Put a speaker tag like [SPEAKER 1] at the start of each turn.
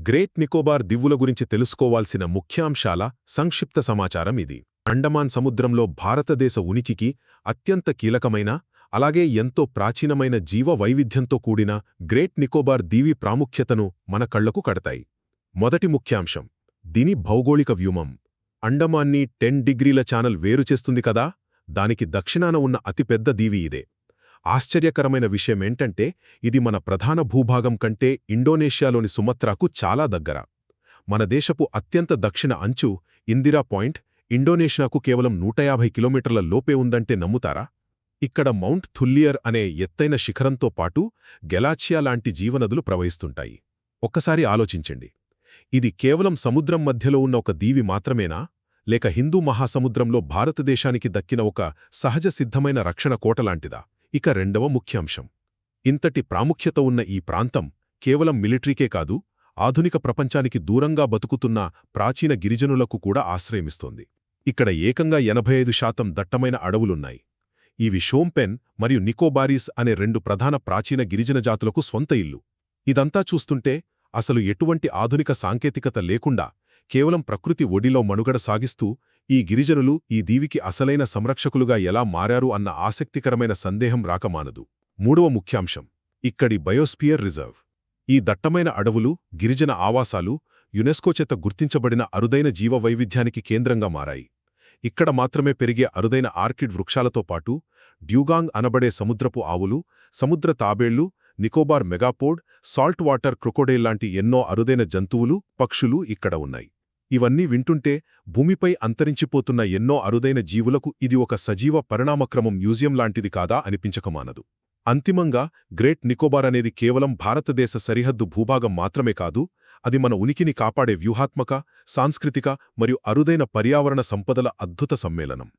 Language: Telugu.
[SPEAKER 1] గ్రేట్ నికోబార్ దీవుల గురించి తెలుసుకోవాల్సిన ముఖ్యాంశాల సంక్షిప్త సమాచారం ఇది. అండమాన్ సముద్రంలో భారతదేశ ఉనికికి అత్యంత కీలకమైన, అలాగే ఎంతో ప్రాచీనమైన జీవ వైవిధ్యంతో కూడిన గ్రేట్ నికోబార్ దీవి ప్రాముఖ్యతను మన కళ్లకు కడతాయి. మొదటి ముఖ్యాంశం, దీని భౌగోళిక వ్యూమం. అండమాన్ని 10 డిగ్రీల ఛానల్ వేరుచేస్తుంది కదా, దానికి దక్షిణాన ఉన్న అతిపెద్ద దీవి ఇదే. ఆశ్చర్యకరమైన విషయమేంటంటే ఇది మన ప్రధాన భూభాగం కంటే ఇండోనేషియాలోని సుమత్రాకు చాలా దగ్గర. మన దేశపు అత్యంత దక్షిణ అంచు ఇందిరా పాయింట్ ఇండోనేషియాకు కేవలం 150 కిలోమీటర్ల లోపే ఉందంటే నమ్ముతారా? ఇక్కడ మౌంట్ థుల్లియర్ అనే ఎత్తైన శిఖరంతో పాటు గెలాచియా లాంటి జీవనదులు ప్రవహిస్తుంటాయి. ఒక్కసారి ఆలోచించండి, ఇది కేవలం సముద్రం మధ్యలో ఉన్న ఒక దీవి మాత్రమేనా, లేక హిందూ మహాసముద్రంలో భారతదేశానికి దక్కిన ఒక సహజ సిద్ధమైన రక్షణ కోటలాంటిదా? ఇక రెండవ ముఖ్యాంశం, ఇంతటి ప్రాముఖ్యత ఉన్న ఈ ప్రాంతం కేవలం మిలిటరీకే కాదు, ఆధునిక ప్రపంచానికి దూరంగా బతుకుతున్న ప్రాచీన గిరిజనులకు కూడా ఆశ్రయమిస్తోంది. ఇక్కడ ఏకంగా 85% దట్టమైన అడవులున్నాయి. ఇవి షోంపెన్ మరియు నికోబారీస్ అనే 2 ప్రధాన ప్రాచీన గిరిజన జాతులకు స్వంత ఇల్లు. ఇదంతా చూస్తుంటే అసలు ఎటువంటి ఆధునిక సాంకేతికత లేకుండా కేవలం ప్రకృతి ఒడిలో మనుగడ సాగిస్తూ ఈ గిరిజనులు ఈ దీవికి అసలైన సంరక్షకులుగా ఎలా మారారు అన్న ఆసక్తికరమైన సందేహం రాకమానదు. మూడవ ముఖ్యాంశం, ఇక్కడి బయోస్పియర్ రిజర్వ్. ఈ దట్టమైన అడవులు, గిరిజన ఆవాసాలు యునెస్కో చేత గుర్తించబడిన అరుదైన జీవ వైవిధ్యానికి కేంద్రంగా మారాయి. ఇక్కడ మాత్రమే పెరిగే అరుదైన ఆర్కిడ్ వృక్షాలతో పాటు డ్యూగాంగ్ అనబడే సముద్రపు ఆవులు, సముద్ర తాబేళ్లు, నికోబార్ మెగాపోడ్, సాల్ట్ వాటర్ క్రొకోడైల్ లాంటి ఎన్నో అరుదైన జంతువులు, పక్షులు ఇక్కడ ఉన్నాయి. ఇవన్నీ వింటుంటే భూమిపై అంతరించిపోతున్న ఎన్నో అరుదైన జీవులకు ఇది ఒక సజీవ పరిణామక్రమం మ్యూజియం లాంటిది కాదా అనిపించకమానదు. అంతిమంగా, గ్రేట్ నికోబార్ అనేది కేవలం భారతదేశ సరిహద్దు భూభాగం మాత్రమే కాదు, అది మన ఉనికిని కాపాడే వ్యూహాత్మక, సాంస్కృతిక మరియు అరుదైన పర్యావరణ సంపదల అద్భుత సమ్మేళనం.